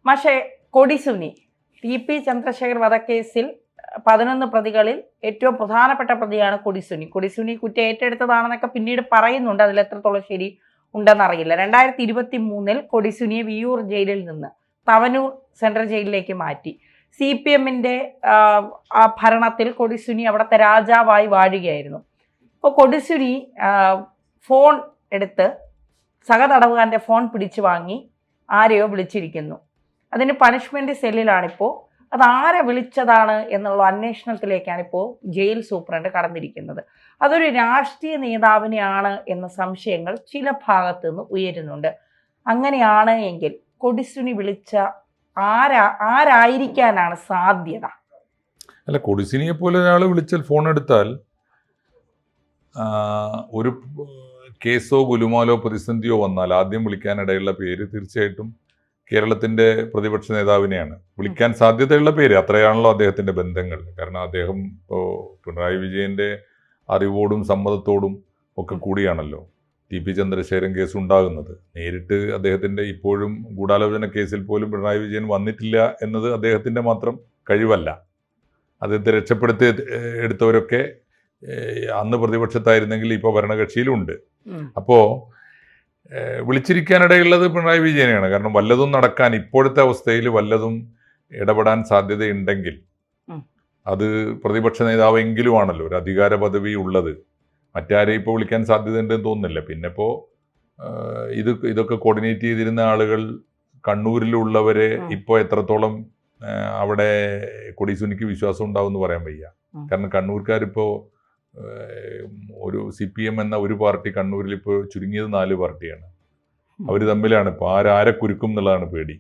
പക്ഷേ കൊടിസുനി ടി.പി. ചന്ദ്രശേഖർ വധക്കേസിൽ 11 പ്രതികളിൽ ഏറ്റവും പ്രധാനപ്പെട്ട പ്രതിയാണ് കൊടിസുനി. കൊടിസുനി കുറ്റം ഏറ്റെടുത്തതാണെന്നൊക്കെ പിന്നീട് പറയുന്നുണ്ട്. അതിൽ എത്രത്തോളം ശരി ഉണ്ടെന്നറിയില്ല. 2023 കൊടിസുനിയെ വിയ്യൂർ ജയിലിൽ നിന്ന് തവനൂർ സെൻട്രൽ ജയിലിലേക്ക് മാറ്റി. CPM-ന്റെ ഭരണത്തിൽ കൊടിസുനി അവിടുത്തെ രാജാവായി വാഴുകയായിരുന്നു. ഇപ്പോൾ കൊടിസുനി ഫോൺ എടുത്ത് സഹതടവുകാരൻ്റെ ഫോൺ പിടിച്ചു വാങ്ങി ആരെയോ വിളിച്ചിരിക്കുന്നു. അതിന് പണിഷ്മെൻറ്റ് സെല്ലിലാണിപ്പോൾ. അതാരെ വിളിച്ചതാണ് എന്നുള്ള അന്വേഷണത്തിലേക്കാണിപ്പോൾ ജയിൽ സൂപ്രണ്ട് കടന്നിരിക്കുന്നത്. അതൊരു രാഷ്ട്രീയ നേതാവിനെയാണ് എന്ന സംശയങ്ങൾ ചില ഭാഗത്തു നിന്ന് ഉയരുന്നുണ്ട്. അങ്ങനെയാണ് എങ്കിൽ കൊടിസുനി വിളിച്ച ആരായിരിക്കാനാണ് സാധ്യത? അല്ല, കൊടിസുനിയെ പോലെ ഒരാൾ വിളിച്ചാൽ ഫോൺ എടുത്താൽ ഒരു കേസോ ഗുലുമാലോ പ്രതിസന്ധിയോ വന്നാൽ ആദ്യം വിളിക്കാനിടയുള്ള പേര് തീർച്ചയായിട്ടും കേരളത്തിൻ്റെ പ്രതിപക്ഷ നേതാവിനെയാണ് വിളിക്കാൻ സാധ്യതയുള്ള പേര്. അത്രയാണല്ലോ അദ്ദേഹത്തിൻ്റെ ബന്ധങ്ങൾ. കാരണം അദ്ദേഹം ഇപ്പോൾ പിണറായി വിജയൻ്റെ അറിവോടും സമ്മതത്തോടും ഒക്കെ കൂടിയാണല്ലോ ടി.പി. ചന്ദ്രശേഖരൻ കേസ് ഉണ്ടാകുന്നത്. നേരിട്ട് അദ്ദേഹത്തിൻ്റെ ഇപ്പോഴും ഗൂഢാലോചന കേസിൽ പോലും പിണറായി വിജയൻ വന്നിട്ടില്ല എന്നത് അദ്ദേഹത്തിൻ്റെ മാത്രം കഴിവല്ല. അദ്ദേഹത്തെ രക്ഷപ്പെടുത്തി എടുത്തവരൊക്കെ അന്ന് പ്രതിപക്ഷത്തായിരുന്നെങ്കിൽ ഇപ്പോൾ ഭരണകക്ഷിയിലുണ്ട്. അപ്പോൾ വിളിച്ചിരിക്കാനിടയുള്ളത് പിണറായി വിജയനെയാണ്. കാരണം വല്ലതും നടക്കാൻ ഇപ്പോഴത്തെ അവസ്ഥയിൽ വല്ലതും ഇടപെടാൻ സാധ്യതയുണ്ടെങ്കിൽ അത് പ്രതിപക്ഷ നേതാവെങ്കിലുമാണല്ലോ ഒരു അധികാര പദവി ഉള്ളത്. മറ്റാരെയും ഇപ്പോൾ വിളിക്കാൻ സാധ്യതയുണ്ടെന്ന് തോന്നുന്നില്ല. പിന്നെ ഇപ്പോൾ ഇതൊക്കെ കോർഡിനേറ്റ് ചെയ്തിരുന്ന ആളുകൾ കണ്ണൂരിലുള്ളവരെ ഇപ്പോൾ എത്രത്തോളം അവിടെ കൊടിസുനിക്ക് വിശ്വാസം ഉണ്ടാവും എന്ന് പറയാൻ വയ്യ. കാരണം കണ്ണൂർക്കാരിപ്പോൾ ഒരു CPM എന്ന ഒരു പാർട്ടി കണ്ണൂരിൽ ഇപ്പോൾ ചുരുങ്ങിയത് 4 പാർട്ടിയാണ്. അവർ തമ്മിലാണ് ഇപ്പോൾ ആരെ കുരുക്കും എന്നുള്ളതാണ് പേടി.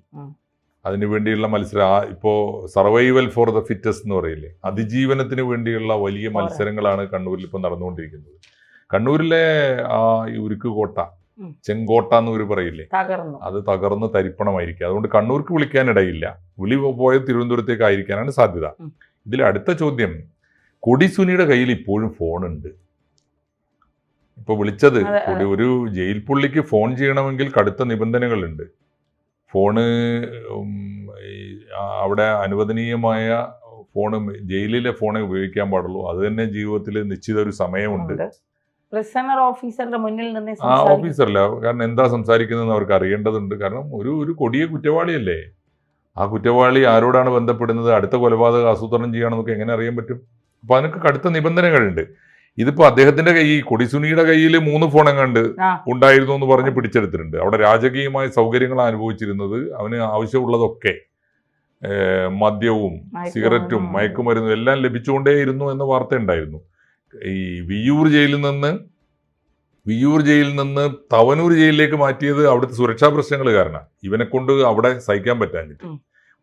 അതിനു വേണ്ടിയുള്ള മത്സരം ഇപ്പോൾ സർവൈവൽ ഫോർ ദ ഫിറ്റസ്റ്റ് എന്ന് പറയില്ലേ, അതിജീവനത്തിന് വേണ്ടിയുള്ള വലിയ മത്സരങ്ങളാണ് കണ്ണൂരിൽ ഇപ്പോൾ നടന്നുകൊണ്ടിരിക്കുന്നത്. കണ്ണൂരിലെ ആ ഉരുക്ക് കോട്ട, ചെങ്കോട്ട എന്നവർ പറയില്ലേ, അത് തകർന്ന് തരിപ്പണമായിരിക്കും. അതുകൊണ്ട് കണ്ണൂർക്ക് വിളിക്കാനിടയില്ല. വിളി പോയത് തിരുവനന്തപുരത്തേക്ക് ആയിരിക്കാനാണ് സാധ്യത. ഇതിൽ അടുത്ത ചോദ്യം, കൊടിസുനിയുടെ കയ്യിൽ ഇപ്പോഴും ഫോണുണ്ട്. ഇപ്പോൾ വിളിച്ചത് ഒരു ജയിൽ പുള്ളിക്ക് ഫോൺ ചെയ്യണമെങ്കിൽ കടുത്ത നിബന്ധനകളുണ്ട്. ഫോണ് അവിടെ അനുവദനീയമായ ഫോണ്, ജയിലിലെ ഫോണേ ഉപയോഗിക്കാൻ പാടുള്ളൂ. അത് തന്നെ ജീവിതത്തിൽ നിശ്ചിത ഒരു സമയമുണ്ട്. ഓഫീസറുടെ മുന്നിൽ നിന്ന് ഓഫീസറല്ല, കാരണം എന്താ സംസാരിക്കുന്നതെന്ന് അവർക്ക് അറിയേണ്ടതുണ്ട്. കാരണം ഒരു കൊടിയ കുറ്റവാളിയല്ലേ. ആ കുറ്റവാളി ആരോടാണ് ബന്ധപ്പെടുന്നത്, അടുത്ത കൊലപാതകം ആസൂത്രണം ചെയ്യണമെന്നൊക്കെ എങ്ങനെ അറിയാൻ പറ്റും? അപ്പോൾ അതിനൊക്കെ കടുത്ത നിബന്ധനകളുണ്ട്. ഇതിപ്പോൾ അദ്ദേഹത്തിന്റെ കൊടിസുനിയുടെ കയ്യിൽ 3 ഫോൺ എങ്ങാണ്ട് ഉണ്ടായിരുന്നു എന്ന് പറഞ്ഞ് പിടിച്ചെടുത്തിട്ടുണ്ട്. അവിടെ രാജകീയമായ സൗകര്യങ്ങൾ അനുഭവിച്ചിരുന്നത്, അവന് ആവശ്യമുള്ളതൊക്കെ മദ്യവും സിഗരറ്റും മയക്കുമരുന്നും എല്ലാം ലഭിച്ചുകൊണ്ടേയിരുന്നു എന്ന വാർത്ത ഉണ്ടായിരുന്നു. ഈ വിയ്യൂർ ജയിലിൽ നിന്ന് തവനൂർ ജയിലിലേക്ക് മാറ്റിയത് അവിടുത്തെ സുരക്ഷാ പ്രശ്നങ്ങൾ കാരണം. ഇവനെ കൊണ്ട് അവിടെ സഹിക്കാൻ പറ്റാഞ്ഞിട്ട്.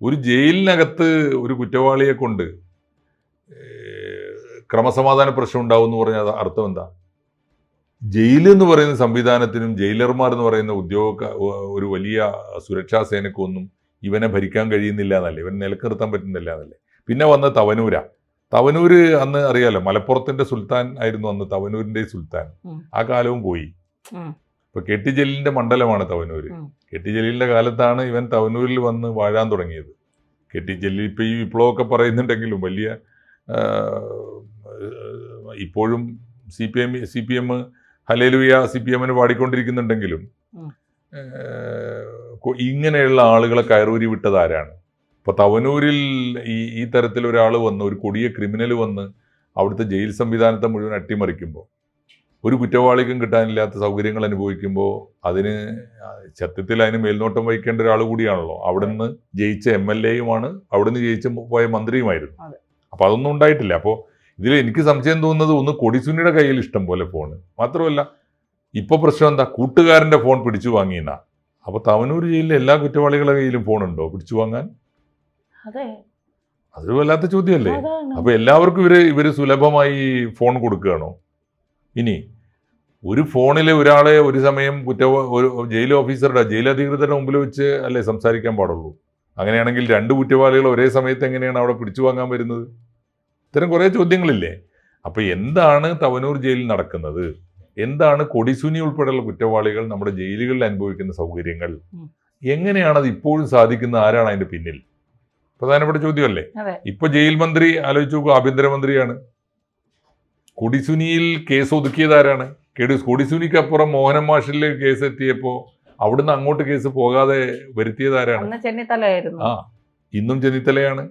ഒരു ജയിലിനകത്ത് ഒരു കുറ്റവാളിയെ കൊണ്ട് ക്രമസമാധാന പ്രശ്നം ഉണ്ടാവും എന്ന് പറഞ്ഞാൽ അർത്ഥം എന്താ? ജയിലെന്ന് പറയുന്ന സംവിധാനത്തിനും ജയിലർമാർ എന്ന് പറയുന്ന ഒരു വലിയ സുരക്ഷാ സേനക്കൊന്നും ഇവനെ ഭരിക്കാൻ കഴിയുന്നില്ല എന്നല്ലേ, ഇവൻ നിലനിർത്താൻ പറ്റുന്നില്ല എന്നല്ലേ. പിന്നെ വന്ന തവനൂര് അന്ന് അറിയാലോ, മലപ്പുറത്തിന്റെ സുൽത്താൻ ആയിരുന്നു അന്ന് തവനൂരിന്റെ സുൽത്താൻ. ആ കാലവും പോയി. ഇപ്പൊ കെട്ടി ജലീലിന്റെ മണ്ഡലമാണ് തവനൂര്. കെട്ടി ജലീലിന്റെ കാലത്താണ് ഇവൻ തവനൂരിൽ വന്ന് വാഴാൻ തുടങ്ങിയത്. കെട്ടി ജലീൽ ഇപ്പൊ ഈ വിപ്ലവമൊക്കെ പറയുന്നുണ്ടെങ്കിലും വലിയ ഇപ്പോഴും CPM ഹല്ലേലൂയ CPM-ന് പാടിക്കൊണ്ടിരിക്കുന്നുണ്ടെങ്കിലും ഇങ്ങനെയുള്ള ആളുകളെ കയറൂരി വിട്ടത് ആരാണ്? ഇപ്പൊ തവനൂരിൽ ഈ തരത്തിൽ ഒരാൾ വന്ന്, ഒരു കൊടിയ ക്രിമിനൽ വന്ന് അവിടുത്തെ ജയിൽ സംവിധാനത്തെ മുഴുവൻ അട്ടിമറിക്കുമ്പോൾ, ഒരു കുറ്റവാളിക്കും കിട്ടാനില്ലാത്ത സൗകര്യങ്ങൾ അനുഭവിക്കുമ്പോൾ അതിന് സത്യത്തിൽ അതിന് മേൽനോട്ടം വഹിക്കേണ്ട ഒരാൾ കൂടിയാണല്ലോ. അവിടുന്ന് ജയിച്ച MLA-യുമാണ്, അവിടുന്ന് ജയിച്ച പോയ മന്ത്രിയുമായിരുന്നു. അപ്പോൾ അതൊന്നും ഉണ്ടായിട്ടില്ല. അപ്പോൾ ഇതിൽ എനിക്ക് സംശയം തോന്നുന്നത്, ഒന്ന് കൊടിസുനിയുടെ കയ്യിൽ ഇഷ്ടം പോലെ ഫോണ്, മാത്രമല്ല ഇപ്പോൾ പ്രശ്നം എന്താ, കൂട്ടുകാരൻ്റെ ഫോൺ പിടിച്ചു വാങ്ങിയെന്നാ. അപ്പോൾ തവനൂർ ജയിലിലെ എല്ലാ കുറ്റവാളികളുടെ കയ്യിലും ഫോണുണ്ടോ പിടിച്ചു വാങ്ങാൻ? അതൊരു വല്ലാത്ത ചോദ്യമല്ലേ. അപ്പോൾ എല്ലാവർക്കും ഇവര് സുലഭമായി ഫോൺ കൊടുക്കുകയാണോ? ഇനി ഒരു ഫോണിൽ ഒരാളെ ഒരു സമയം ഒരു ജയിൽ ജയിലധികൃതരുടെ മുമ്പിൽ വെച്ച് അല്ലേ സംസാരിക്കാൻ പാടുള്ളൂ. അങ്ങനെയാണെങ്കിൽ 2 കുറ്റവാളികൾ ഒരേ സമയത്ത് എങ്ങനെയാണ് അവിടെ പിടിച്ചു വാങ്ങാൻ വരുന്നത്? ഇത്തരം കുറേ ചോദ്യങ്ങളില്ലേ. അപ്പോൾ എന്താണ് തവനൂർ ജയിലിൽ നടക്കുന്നത്? എന്താണ് കൊടിസുനി ഉൾപ്പെടെയുള്ള കുറ്റവാളികൾ നമ്മുടെ ജയിലുകളിൽ അനുഭവിക്കുന്ന സൗകര്യങ്ങൾ? എങ്ങനെയാണ് അത് ഇപ്പോഴും സാധിക്കുന്നത്? ആരാണ് അതിന്റെ പിന്നിൽ? പ്രധാനപ്പെട്ട ചോദ്യമല്ലേ. ഇപ്പൊ ജയിൽ മന്ത്രി ആലോചിച്ച് നോക്കൂ, ആഭ്യന്തരമന്ത്രിയാണ്. കൊടിസുനിയിൽ കേസ് ഒതുക്കിയത് ആരാണ്? കൊടിസുനിക്ക് അപ്പുറം മോഹനൻ മാഷിൽ കേസ് എത്തിയപ്പോ അവിടുന്ന് അങ്ങോട്ട് കേസ് പോകാതെ വരുത്തിയത് ആരാണ്? ആ, ഇന്നും ചെന്നിത്തലയാണ്.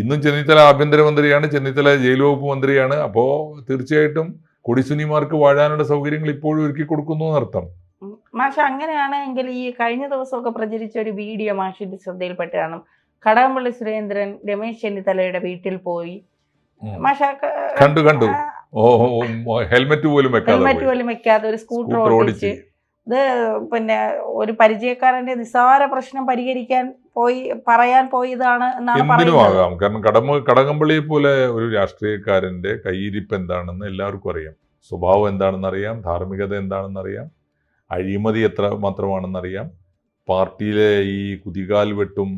ഇന്നും ചെന്നിത്തല ആഭ്യന്തരമന്ത്രിയാണ്, ചെന്നിത്തല ജയിൽ വകുപ്പ് മന്ത്രിയാണ്. അപ്പോ തീർച്ചയായിട്ടും കൊടിസുനിമാർക്ക് വാഴാനുള്ള സൗകര്യങ്ങൾ ഇപ്പോഴും ഒരുക്കി കൊടുക്കുന്നു എന്നർത്ഥം. മാഷ, അങ്ങനെയാണെങ്കിൽ ഈ കഴിഞ്ഞ ദിവസമൊക്കെ പ്രചരിച്ച ഒരു വീഡിയോ മാഷിന്റെ ശ്രദ്ധയിൽപ്പെട്ടാണ്. കടകംപള്ളി സുരേന്ദ്രൻ രമേശ് ചെന്നിത്തലയുടെ വീട്ടിൽ പോയി. മാഷ കണ്ടു. ഹെൽമെറ്റ് പോലും വെക്കാതെ ഒരു സ്കൂട്ടർ ഓടിച്ച്, ഇത് പിന്നെ ഒരു പരിചയക്കാരന്റെ നിസ്സാര പ്രശ്നം പരിഹരിക്കാൻ പറയാൻ പോയതാണ് എന്നാണ് പറയുന്നത്. കാരണം കടകംപള്ളിയെ പോലെ ഒരു രാഷ്ട്രീയക്കാരന്റെ കയ്യിരിപ്പ് എന്താണെന്ന് എല്ലാവർക്കും അറിയാം. സ്വഭാവം എന്താണെന്ന് അറിയാം, ധാർമ്മികത എന്താണെന്ന് അറിയാം, അഴിമതി എത്ര മാത്രമാണെന്നറിയാം. പാർട്ടിയിലെ ഈ കുതികാൽ വെട്ടും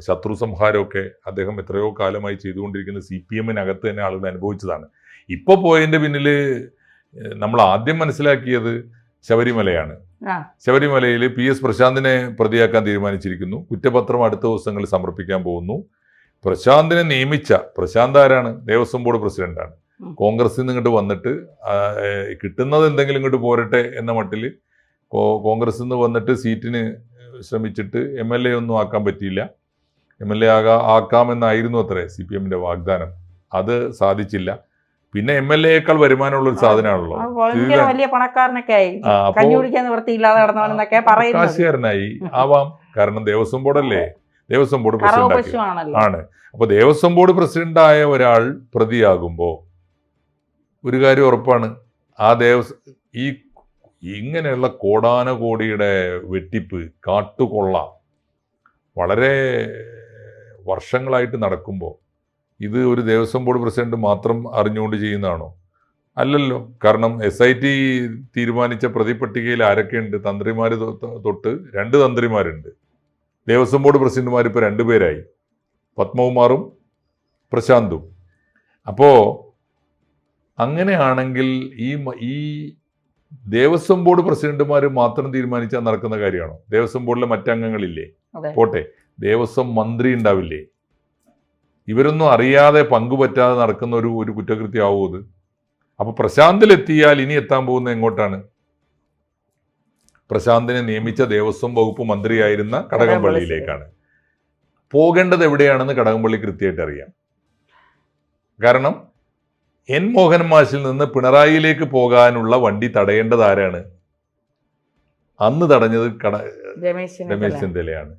ശത്രു സംഹാരമൊക്കെ അദ്ദേഹം എത്രയോ കാലമായി ചെയ്തുകൊണ്ടിരിക്കുന്ന CPM-നകത്ത് തന്നെ ആളുകൾ അനുഭവിച്ചതാണ്. ഇപ്പോൾ പോയതിന്റെ പിന്നിൽ നമ്മൾ ആദ്യം മനസ്സിലാക്കിയത് ശബരിമലയാണ്. ശബരിമലയിൽ PS പ്രശാന്തിനെ പ്രതിയാക്കാൻ തീരുമാനിച്ചിരിക്കുന്നു. കുറ്റപത്രം അടുത്ത ദിവസങ്ങളിൽ സമർപ്പിക്കാൻ പോകുന്നു. പ്രശാന്തിനെ നിയമിച്ച പ്രശാന്ത് ആരാണ്? ദേവസ്വം ബോർഡ് പ്രസിഡന്റാണ്. കോൺഗ്രസിൽ നിന്ന് ഇങ്ങോട്ട് വന്നിട്ട് കിട്ടുന്നത് എന്തെങ്കിലും ഇങ്ങോട്ട് പോരട്ടെ എന്ന മട്ടിൽ കോൺഗ്രസിൽ നിന്ന് വന്നിട്ട് സീറ്റിന് ശ്രമിച്ചിട്ട് MLA ഒന്നും ആക്കാൻ പറ്റിയില്ല. MLA ആക്കാമെന്നായിരുന്നു അത്രേ CPM-ന്റെ വാഗ്ദാനം. അത് സാധിച്ചില്ല. പിന്നെ MLA-യേക്കാൾ വരുമാനമുള്ള ഒരു സാധനമാണല്ലോ. കാശുകാരനായി ആവാം. കാരണം ദേവസ്വം ബോർഡല്ലേ, ദേവസ്വം ബോർഡ് പ്രസിഡന്റ് ആണ്. അപ്പൊ ദേവസ്വം ബോർഡ് പ്രസിഡന്റായ ഒരാൾ പ്രതിയാകുമ്പോ ഒരു കാര്യം ഉറപ്പാണ്, ആ ഇങ്ങനെയുള്ള കോടാനകോടിയുടെ വെട്ടിപ്പ്, കാട്ടുകൊള്ള വളരെ വർഷങ്ങളായിട്ട് നടക്കുമ്പോൾ ഇത് ഒരു ദേവസ്വം ബോർഡ് പ്രസിഡന്റ് മാത്രം അറിഞ്ഞുകൊണ്ട് ചെയ്യുന്നതാണോ? അല്ലല്ലോ. കാരണം SIT തീരുമാനിച്ച പ്രതിപട്ടികയിൽ ആരൊക്കെയുണ്ട്? തന്ത്രിമാർ തൊട്ട് 2 തന്ത്രിമാരുണ്ട്. ദേവസ്വം ബോർഡ് പ്രസിഡന്റുമാർ ഇപ്പോൾ 2 പേരായി, പത്മകുമാറും പ്രശാന്തും. അപ്പോ അങ്ങനെയാണെങ്കിൽ ഈ ദേവസ്വം ബോർഡ് പ്രസിഡന്റുമാർ മാത്രം തീരുമാനിച്ചാൽ നടക്കുന്ന കാര്യമാണോ? ദേവസ്വം ബോർഡിലെ മറ്റംഗങ്ങളില്ലേ? പോട്ടെ, ദേവസ്വം മന്ത്രി ഉണ്ടാവില്ലേ? ഇവരൊന്നും അറിയാതെ പങ്കുപറ്റാതെ നടക്കുന്ന ഒരു കുറ്റകൃത്യമാവും അത്. അപ്പൊ പ്രശാന്തിലെത്തിയാൽ ഇനി എത്താൻ പോകുന്നത് എങ്ങോട്ടാണ്? പ്രശാന്തിനെ നിയമിച്ച ദേവസ്വം വകുപ്പ് മന്ത്രിയായിരുന്ന കടകംപള്ളിയിലേക്കാണ്. പോകേണ്ടത് എവിടെയാണെന്ന് കടകംപള്ളി കൃത്യമായിട്ട് അറിയാം. കാരണം N മോഹനൻ മാഷിൽ നിന്ന് പിണറായിയിലേക്ക് പോകാനുള്ള വണ്ടി തടയേണ്ടത് ആരാണ്? അന്ന് തടഞ്ഞത് രമേശ് ചെന്നിത്തലയാണ്.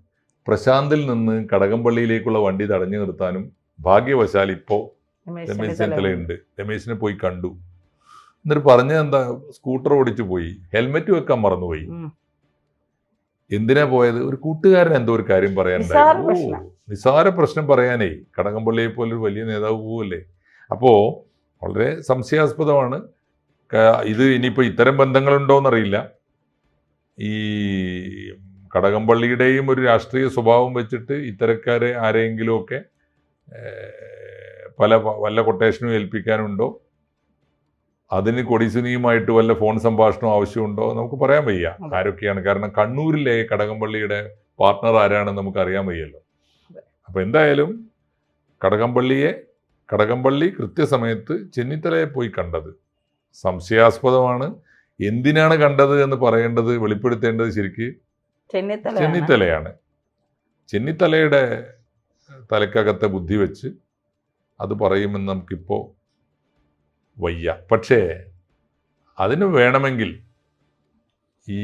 പ്രശാന്തിൽ നിന്ന് കടകംപള്ളിയിലേക്കുള്ള വണ്ടി തടഞ്ഞു നിർത്താനും ഭാഗ്യവശാൽ ഇപ്പോ രമേശ് ചെന്നിത്തലയുണ്ട്. രമേശിനെ പോയി കണ്ടു. എന്നിട്ട് പറഞ്ഞത് എന്താ? സ്കൂട്ടർ ഓടിച്ചു പോയി, ഹെൽമെറ്റ് വെക്കാൻ മറന്നുപോയി. എന്തിനാ പോയത്? ഒരു കൂട്ടുകാരൻ എന്തോ ഒരു കാര്യം പറയാനുണ്ടായിരുന്നു. നിസ്സാര പ്രശ്നം പറയാനേ കടകംപള്ളിയെ പോലെ ഒരു വലിയ നേതാവ് പോവല്ലേ. അപ്പോ വളരെ സംശയാസ്പദമാണ് ഇത്. ഇനിയിപ്പോൾ ഇത്തരം ബന്ധങ്ങളുണ്ടോയെന്നറിയില്ല. ഈ കടകംപള്ളിയുടെയും ഒരു രാഷ്ട്രീയ സ്വഭാവം വെച്ചിട്ട് ഇത്തരക്കാരെ ആരെങ്കിലുമൊക്കെ വല്ല കൊട്ടേഷനും ഏൽപ്പിക്കാനുണ്ടോ? അതിന് കൊടിസുനിയുമായിട്ട് വല്ല ഫോൺ സംഭാഷണവും ആവശ്യമുണ്ടോ? നമുക്ക് പറയാൻ വയ്യ ആരൊക്കെയാണ്. കാരണം കണ്ണൂരിലെ കടകംപള്ളിയുടെ പാർട്ട്ണർ ആരാണെന്ന് നമുക്ക് അറിയാൻ വയ്യല്ലോ. അപ്പം എന്തായാലും കടകംപള്ളി കൃത്യസമയത്ത് ചെന്നിത്തലയെ പോയി കണ്ടത് സംശയാസ്പദമാണ്. എന്തിനാണ് കണ്ടത് എന്ന് പറയേണ്ടത്, വെളിപ്പെടുത്തേണ്ടത് ശരിക്ക് ചെന്നിത്തലയാണ്. ചെന്നിത്തലയുടെ തലക്കകത്തെ ബുദ്ധി വെച്ച് അത് പറയുമെന്ന് നമുക്കിപ്പോൾ വയ്യ. പക്ഷേ അതിന് വേണമെങ്കിൽ ഈ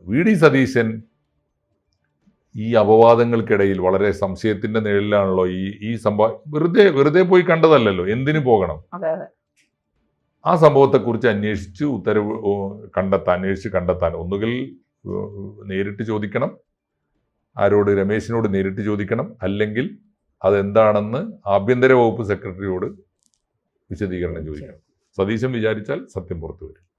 VD സതീശൻ ഈ അപവാദങ്ങൾക്കിടയിൽ വളരെ സംശയത്തിന്റെ നിഴലിലാണല്ലോ ഈ സംഭവം. വെറുതെ പോയി കണ്ടതല്ലല്ലോ, എന്തിനു പോകണം? ആ സംഭവത്തെക്കുറിച്ച് അന്വേഷിച്ച് കണ്ടെത്താൻ ഒന്നുകിൽ നേരിട്ട് ചോദിക്കണം, ആരോട്? രമേശിനോട് നേരിട്ട് ചോദിക്കണം. അല്ലെങ്കിൽ അതെന്താണെന്ന് ആഭ്യന്തര വകുപ്പ് സെക്രട്ടറിയോട് വിശദീകരണം ചോദിക്കണം. സതീശൻ വിചാരിച്ചാൽ സത്യം പുറത്തു വരും.